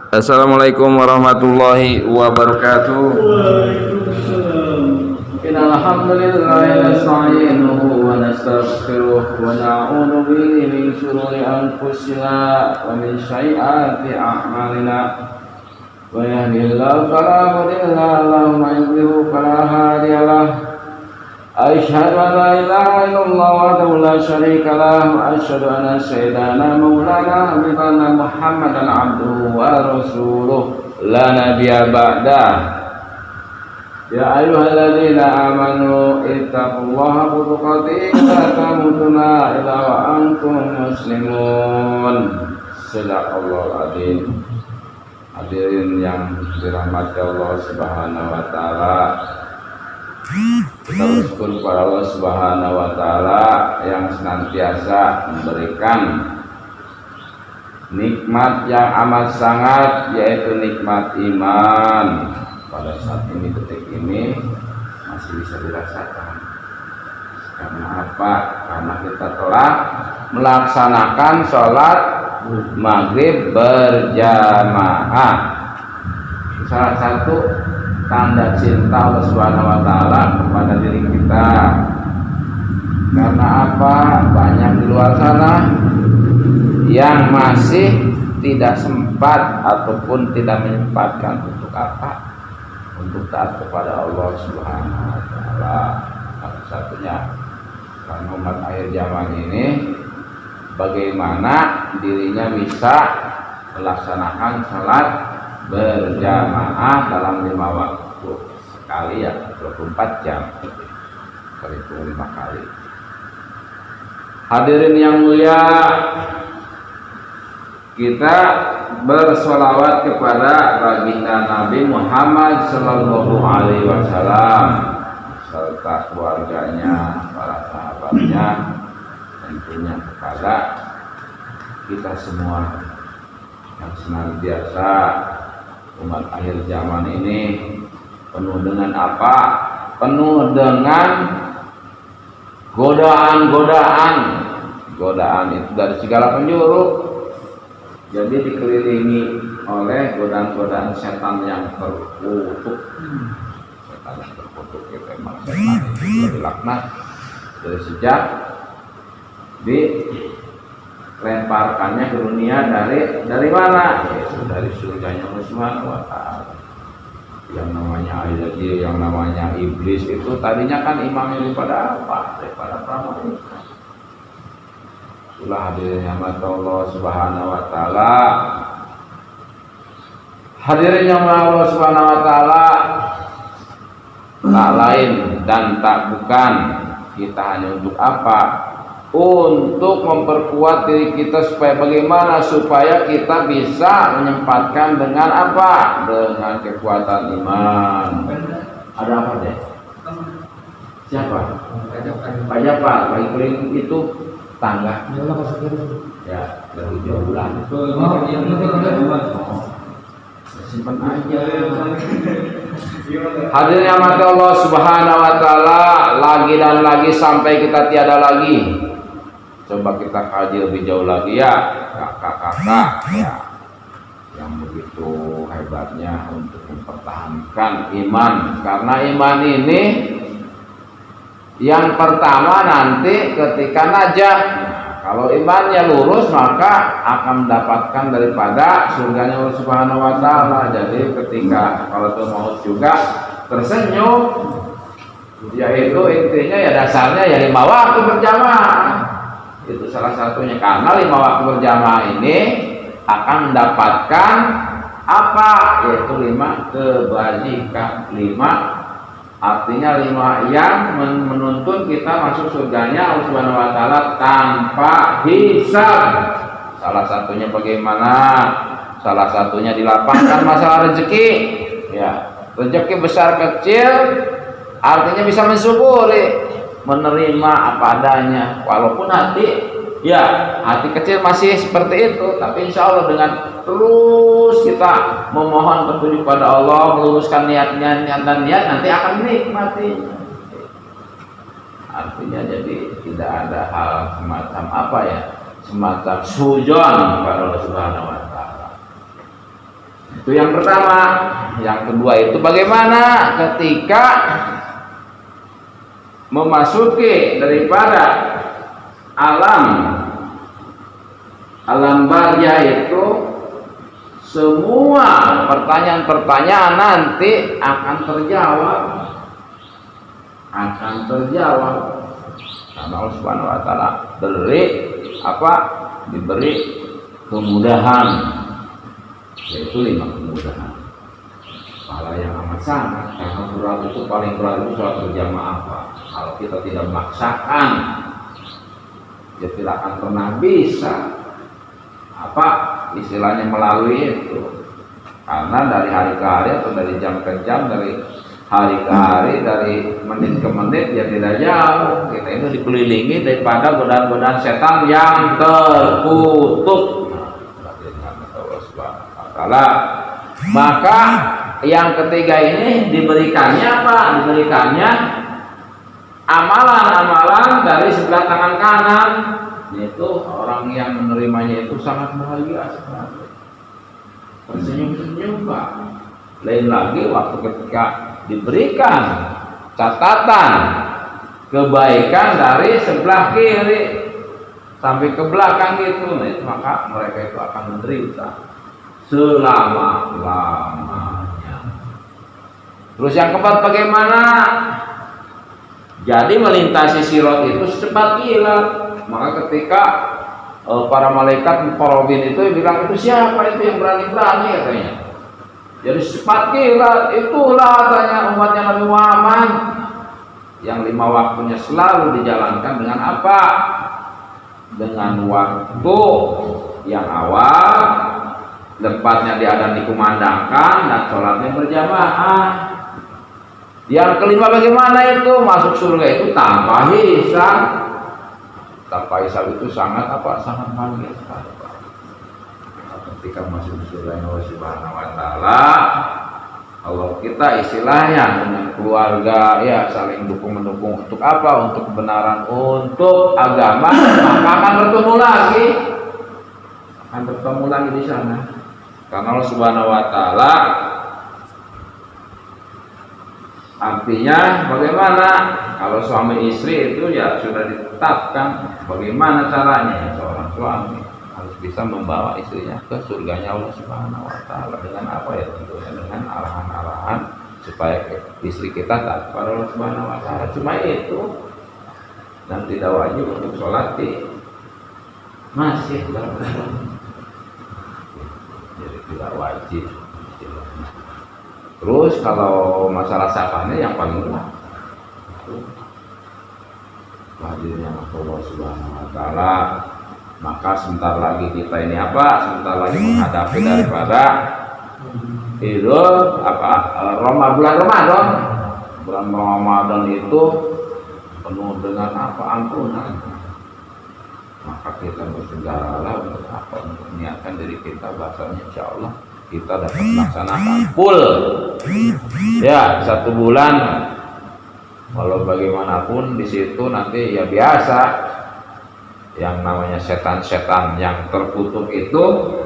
Assalamualaikum warahmatullahi wabarakatuh. Innal hamdalillah nasta'inuhu wa nastaghfiruh wa na'udzu bihi min shururi anfusina wa min sayyiati a'malina. Wa yahdihillahu fala mudilla lahu wa man yudlil fala hadiya lahu. Asyhadu an la ilaha illallah wahdahu la syarika lahu wa asyhadu anna sayyidana maulana habibana Muhammadan abduhu wa rasuluh la nabiyya ba'da. Ya ayyuhalladzina amanu ittaqullaha haqqa tuqatih wa la tamutunna illa wa antum muslimun. Sadaqallahul adzim. Hadirin yang dirahmati Allah Subhanahu wa taala, kita bersyukur kepada Allah Subhanahu wa taala yang senantiasa memberikan nikmat yang amat sangat, yaitu nikmat iman. Pada saat ini, detik ini masih bisa dirasakan. Karena apa? Karena kita telah melaksanakan sholat maghrib berjamaah. Salah satu tanda cinta Allah Subhanahu wa taala kepada diri kita. Karena apa? Banyak di luar sana yang masih tidak sempat ataupun tidak menyempatkan untuk apa? Untuk taat kepada Allah Subhanahu wa taala. Salah satunya karena umat akhir zaman ini, bagaimana dirinya bisa melaksanakan salat berjamaah dalam 5 waktu sekali, ya 24 jam terhitung 5 kali. Hadirin yang mulia, kita bersolawat kepada baginda Nabi Muhammad Sallallahu Alaihi Wasallam serta keluarganya, para sahabatnya, tentunya kepada kita semua yang senantiasa umat akhir zaman ini penuh dengan apa? Penuh dengan godaan itu dari segala penjuru. Jadi dikelilingi oleh godaan-godaan setan yang terkutuk. Setan yang terkutuk itu memang setan itu dilaknat dari sejak dilemparkannya ke dunia dari mana? Yaitu dari surganya Allah Subhanahu wa taala. Yang namanya iblis itu tadinya kan imamnya daripada apa? Daripada pramalaikat. Itulah hadirin yang Allah Subhanahu wa taala. Hadirin yang Allah Subhanahu wa taala, tak lain dan tak bukan kita hanya untuk apa? Untuk memperkuat diri kita supaya bagaimana supaya kita bisa menyempatkan dengan apa? Dengan kekuatan iman. Ada apa deh? Siapa? Pak Japar. Bagi keliling itu tangga. Ya, dari jauh bulan. Simpan aja. Hadirin yang mati Allah Subhanahu wa taala, lagi dan lagi sampai kita tiada lagi. Coba kita kaji lebih jauh lagi ya, kakak-kakak ya, yang begitu hebatnya untuk mempertahankan iman. Karena iman ini yang pertama nanti ketika najah. Kalau imannya lurus maka akan mendapatkan daripada surganya Allah Subhanahu wa taala. Jadi ketika kalau itu maut juga tersenyum, yaitu intinya ya dasarnya ya 5 waktu berjamaah. Itu salah satunya, karena 5 waktu berjamaah ini akan mendapatkan apa? Yaitu 5 kebajikan. 5 artinya 5 yang menuntun kita masuk surganya Allah Subhanahu wa taala tanpa hisab. Salah satunya bagaimana? Salah satunya dilapangkan masalah rezeki. Ya, rezeki besar kecil artinya bisa mensyukuri, menerima apa adanya, walaupun hati kecil masih seperti itu, tapi insya Allah dengan terus kita memohon petunjuk pada Allah, meluruskan niatnya dan niat, nanti akan menikmati. Artinya jadi tidak ada hal semacam apa ya, semacam sujon kepada Allah Subhanahu wa taala. Itu yang pertama. Yang kedua itu bagaimana ketika memasuki daripada alam barzah itu, semua pertanyaan-pertanyaan nanti akan terjawab. Karena Allah Subhanahu wa taala diberi kemudahan, yaitu 5 kemudahan. Pahala yang amat sangat, karena berat itu paling berat itu sholat berjamaah, Pak. Kalau kita tidak memaksakan, ya tidak akan pernah bisa istilahnya melalui itu. Karena dari hari ke hari atau dari jam ke jam, dari hari ke hari, dari menit ke menit, ya tidak jauh. Kita itu dikelilingi daripada godaan-godaan setan yang terkutuk. Maka yang ketiga ini diberikannya apa? Diberikannya amalan-amalan dari sebelah tangan kanan. Itu orang yang menerimanya itu sangat bahagia sekali, tersenyum-senyum, Pak. Lain lagi waktu ketika diberikan catatan kebaikan dari sebelah kiri sampai ke belakang gitu, maka mereka itu akan menderita selama-lamanya. Terus yang keempat bagaimana? Jadi melintasi sirat itu secepat kilat. Maka ketika para malaikat muqarrabin itu bilang, itu siapa itu yang berani-berani katanya. Jadi secepat kilat itulah katanya umatnya Nabi Muhammad yang 5 waktunya selalu dijalankan dengan apa? Dengan waktu yang awal, tempatnya diadzan dikumandangkan, dan sholatnya berjamaah. Yang kelima bagaimana itu? Masuk surga itu tanpa hisab. Tanpa hisab itu sangat bahagia sekali. Ketika masuk surga Allah Subhanahu wa taala, kalau kita istilahnya dengan keluarga ya saling dukung-mendukung untuk apa? Untuk kebenaran, untuk agama, maka akan bertemu lagi di sana. Karena Allah Subhanahu wa taala artinya bagaimana kalau suami istri itu ya sudah ditetapkan bagaimana caranya seorang suami harus bisa membawa istrinya ke surganya Allah Subhanahu wa taala dengan apa ya? Tentunya dengan arahan-arahan supaya istri kita taat kepada Allah Subhanahu wa taala. Cuma itu, dan tidak wajib untuk sholat di masjid. Jadi tidak wajib. Terus kalau masalah syafaatnya yang paling benar hadirnya Allah Subhanahu wa taala, maka sebentar lagi kita ini sebentar lagi menghadapi daripada bulan Ramadan itu penuh dengan ampunan. Maka kita bersegeralah untuk untuk menyiapkan diri kita, bahasanya insya Allah kita dapat melaksanakan full ya 1 bulan. Walau bagaimanapun di situ nanti ya biasa yang namanya setan-setan yang terkutuk itu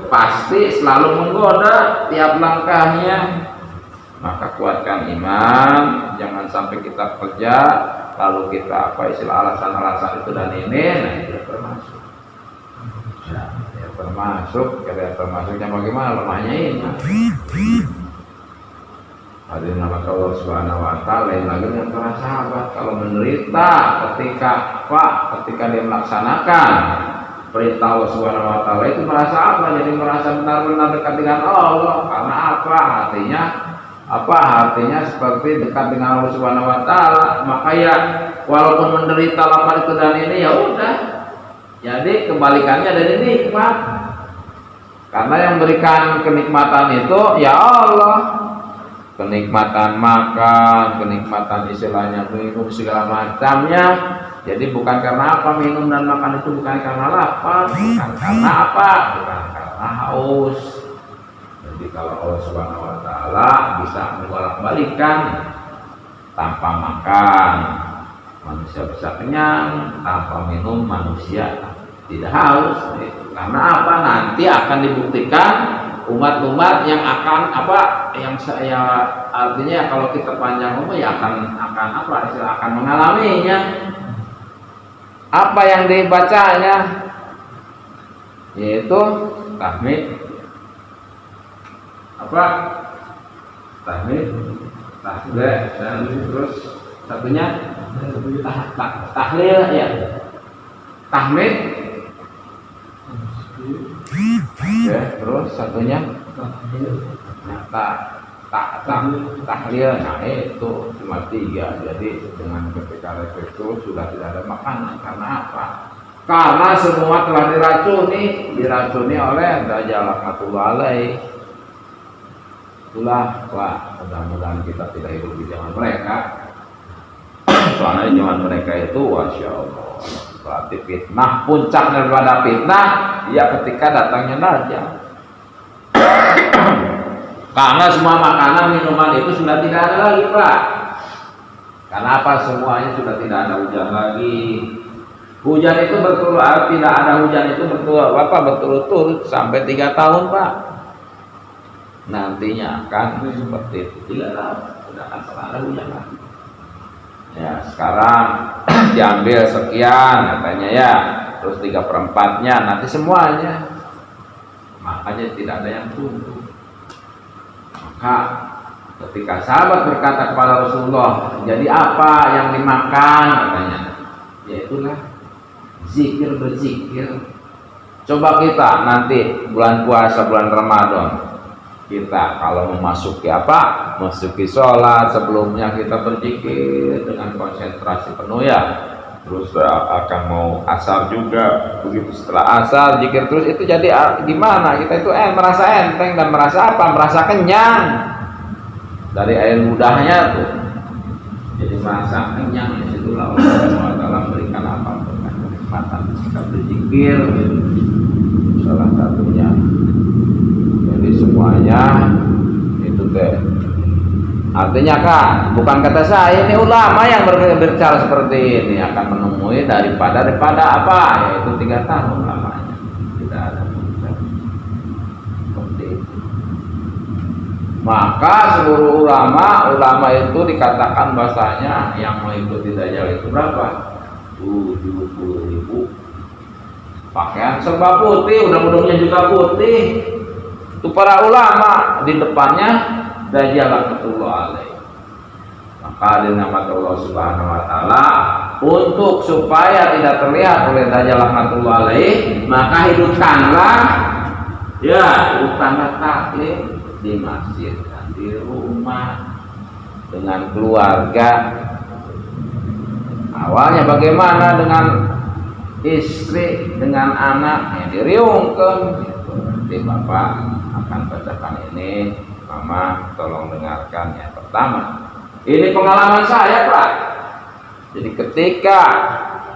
pasti selalu menggoda tiap langkahnya. Maka kuatkan iman, jangan sampai kita kerja lalu kita alasan-alasan itu dan ini, nah itu termasuk. Termasuknya bagaimana lemahnya ini. Hadirin nama Allah Subhanahu wa taala, lain lagi dengan para sahabat kalau menderita ketika dia melaksanakan perintah Allah Subhanahu wa taala itu merasa jadi merasa benar-benar dekat dengan Allah. Karena artinya seperti dekat dengan Allah Subhanahu wa taala. Maka ya walaupun menderita lapar itu dan ini ya udah. Jadi kebalikannya dari nikmat. Karena yang berikan kenikmatan itu ya Allah. Kenikmatan makan, kenikmatan istilahnya minum segala macamnya. Jadi bukan karena minum dan makan itu bukan karena lapar, bukan karena bukan karena haus. Jadi kalau Allah Subhanahu wa taala bisa membolak-balikkan tanpa makan manusia bisa kenyang, tanpa minum manusia tidak haus. Karena nanti akan dibuktikan umat-umat yang akan apa yang saya artinya kalau kita panjang umur ya akan apa istilah akan mengalaminya. Apa yang dibacanya yaitu tahmid apa tahmid tahlil dan terus satunya tahlil ya tahmid ya terus satunya tahlil. Nah itu cuma 3. Jadi dengan ketika itu sudah tidak ada makanan. Karena apa? Karena semua telah diracuni oleh Dajjal laknatullah alaih. Itulah Pak, mudah-mudahan kita tidak hidup di zaman mereka. Soalnya zaman mereka itu Masya Allah berarti fitnah, puncak daripada fitnah ya ketika datangnya Dajjal. Karena semua makanan minuman itu sudah tidak ada lagi Pak. Karena apa? Semuanya sudah tidak ada hujan lagi. Hujan itu tidak ada hujan itu berturut-turut sampai 3 tahun Pak. Nantinya akan seperti itu. Tidak akan pernah ada hujan lagi. Ya sekarang diambil sekian katanya ya, terus 3/4-nya nanti semuanya. Makanya tidak ada yang tumbuh. Maka ketika sahabat berkata kepada Rasulullah, jadi apa yang dimakan katanya? Yaitulah zikir berzikir. Coba kita nanti bulan puasa, bulan Ramadan, kita kalau memasuki apa? Memasuki sholat, sebelumnya kita berzikir dengan konsentrasi penuh ya. Terus akan mau asar juga, begitu setelah asar zikir terus itu jadi gimana? Kita itu merasa enteng dan merasa apa? Merasa kenyang dari air mudahnya tuh. Jadi merasa kenyang di situ Allah SWT memberikan apa? Kenikmatan kita berzikir salah satunya. Jadi semuanya itu teh. Artinya kan bukan kata saya, ini ulama yang berbicara seperti ini akan menemui daripada apa yaitu 3 tahun lamanya tidak ada seperti itu. Maka seluruh ulama itu dikatakan bahasanya yang mengikuti Dajjal itu berapa? 70.000 pakaian serba putih, undang-undangnya juga putih. Itu para ulama di depannya Dajjal laknatullah alaih. Maka dinamakan Allah Subhanahu wa taala untuk supaya tidak terlihat oleh Dajjal laknatullah alaih, maka hidupkanlah taklim di masjid dan di rumah dengan keluarga. Awalnya bagaimana dengan istri, dengan anak yang diriungkan gitu. Nanti Bapak akan bacakan ini, Mama tolong dengarkan yang pertama. Ini pengalaman saya Pak. Jadi ketika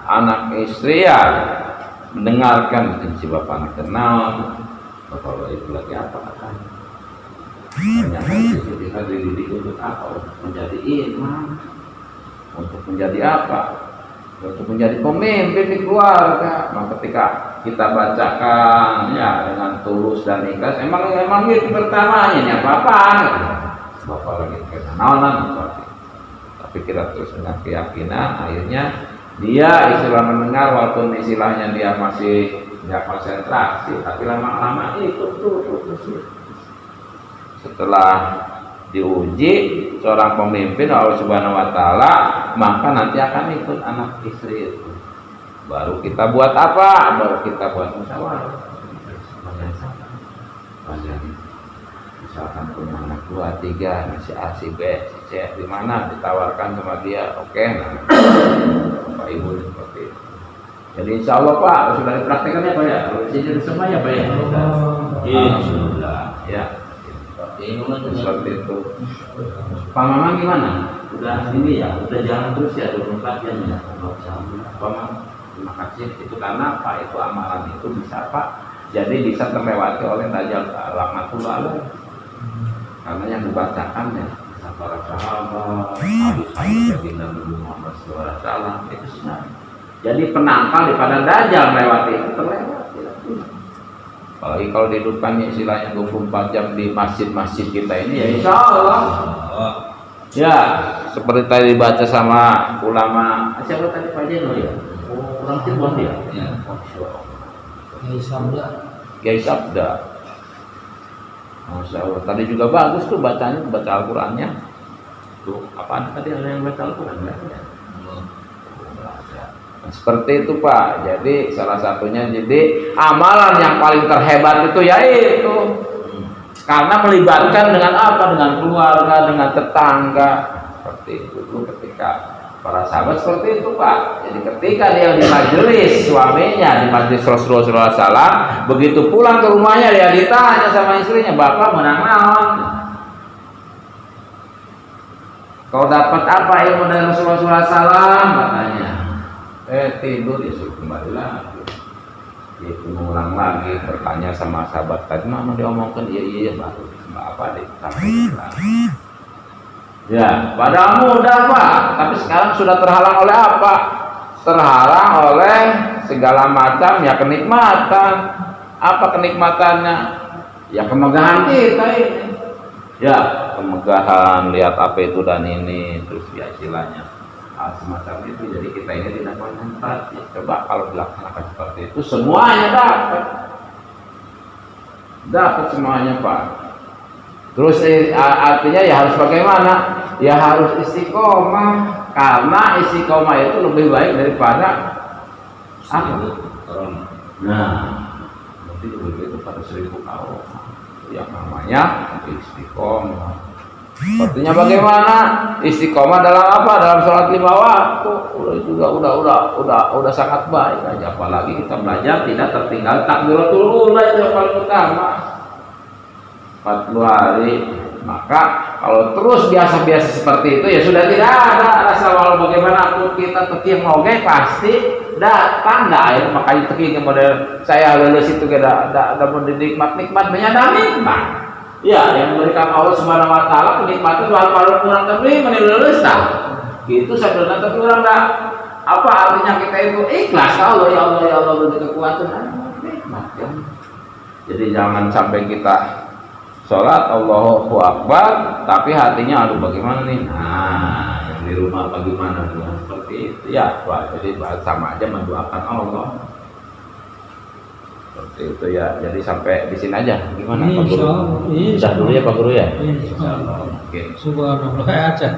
anak istri ya mendengarkan si Bapak kenal, Bapak itu lagi apa katanya? Ternyata itu kita dididik untuk apa? Untuk menjadi imam. Untuk menjadi apa? Untuk menjadi pemimpin di keluarga. Maka ketika kita bacakan ya dengan tulus dan ikhlas, emang itu pertamanya ini apa-apa. Bapak lagi kenalan, tapi kita terus dengan keyakinan, akhirnya dia istilah mendengar walaupun istilahnya dia masih tidak konsentrasi, tapi lama-lama itu terus. Setelah diuji seorang pemimpin Allah Subhanahu wa taala, maka nanti akan ikut anak istri itu. Baru kita buat apa? Baru kita buat musyawarah. Misalkan punya anak 2, 3, masih A, si B, si C, di mana ditawarkan sama dia, oke, nah, Bapak Ibu seperti itu. Jadi insya Allah Pak, sudah dipraktekannya Pak ya? Sini semuanya Pak ya? Alhamdulillah, ya. Seperti itu. Pak Mamang gimana? Udah ini ya, udah jalan terus ya 24 jam ya. Pak Mamang, terima kasih. Itu karena Pak itu amalan itu bisa Pak, jadi bisa terlewati oleh Dajjal laknatullah alaih. Karena yang dibacakan ya para sahabat, hadis-hadis baginda Nabi Muhammad SAW itu sebenarnya. Jadi penangkal daripada Dajjal melewati itu terlewati. Apalagi kalau dihidupkan istilahnya 24 jam di masjid-masjid kita ini, ya insya Allah. Ya, seperti tadi dibaca sama ulama, siapa tadi Pak Jeno ya? Orang Cirebon ya? Ya. Kiai Sabda. Masya Allah. Tadi juga bagus tuh bacanya, baca Al-Qurannya. Tuh, apaan tadi ada yang baca Al-Quran? Nah, seperti itu Pak. Jadi salah satunya, jadi amalan yang paling terhebat itu yaitu karena melibatkan dengan apa? Dengan keluarga, dengan tetangga. Seperti itu ketika para sahabat seperti itu Pak. Jadi ketika dia di majelis suaminya, di majelis Rasulullah SAW, begitu pulang ke rumahnya dia ditanya sama istrinya, bapak menang naon? Kau dapat apa ilmu dari Rasulullah SAW? Katanya. Tidur, ya suruh kembali lagi. Dia mengulang lagi, bertanya sama sahabat tadi, mana diomongkan? Iya baru apa deh sampai lagi. Ya, padahal mudah Pak, tapi sekarang sudah terhalang oleh apa? Terhalang oleh segala macam ya kenikmatan. Apa kenikmatannya? Ya kemegahan kita ini. Ya, kemegahan, lihat apa itu dan ini, terus ya istilahnya semacam itu. Jadi kita ini tidak konsentrasi. Coba kalau dilaksanakan seperti itu, semuanya dapat semuanya Pak. Terus artinya ya harus bagaimana? Ya harus istiqomah, karena istiqomah itu lebih baik daripada apa? Nah, berarti lebih baik daripada 1000 tahun. Yang namanya istiqomah. Artinya bagaimana? Istiqomah dalam apa? Dalam sholat 5 waktu. Udah sangat baik aja. Apalagi kita belajar tidak tertinggal takbiratul ula, itu yang paling utama. 40 hari. Maka kalau terus biasa-biasa seperti itu ya sudah tidak ada rasa walau bagaimana kita teki mau pasti datang air. Makanya teki model saya lulus itu ada nikmat menyadari nikmat. Ya, yang memberikan Allah Subhanahu wa taala kenikmatan kalau kurang lebih menilulus gitu sebenarnya, tapi orang enggak apa artinya kita itu ikhlas Allah, ya Allah beri kekuatan nikmat ya. Jadi jangan sampai kita sholat Allahu Akbar tapi hatinya aduh bagaimana nih, nah yang di rumah bagaimana seperti itu ya Pak. Jadi sama aja mendoakan Allah seperti itu ya. Jadi sampai di sini aja gimana Pak Guru? Sudah dulu ya Pak Guru ya. Insyaallah mungkin subhanallah aja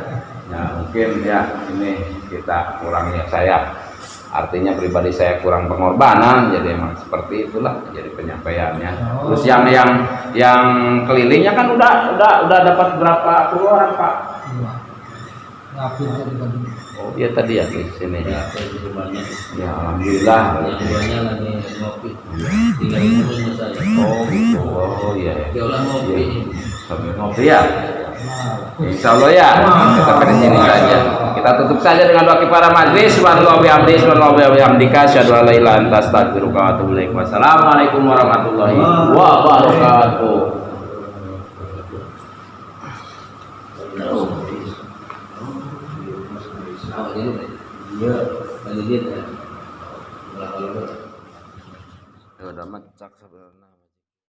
ya, mungkin ya ini kita kurangnya saya, artinya pribadi saya kurang pengorbanan, jadi emang seperti itulah jadi penyampaiannya. Terus yang kelilingnya kan udah dapat berapa puluh orang Pak? Oh iya tadi ya di sini. Ya alhamdulillah. Banyak lagi ngopi. Tinggal ngomong saya. Oh gitu. Oh iya. Sambil ngopi ya. Insya Allah ya, kita pada sini saja. Kita tutup saja dengan doa para majlis. Subhanallah bihamdihi, subhanallah bihamdika, asyhadu an la ilaha illa anta, astaghfiruka wa atubu ilaik. Wassalamualaikum warahmatullahi wabarakatuh. Ya udah macak sebenarnya.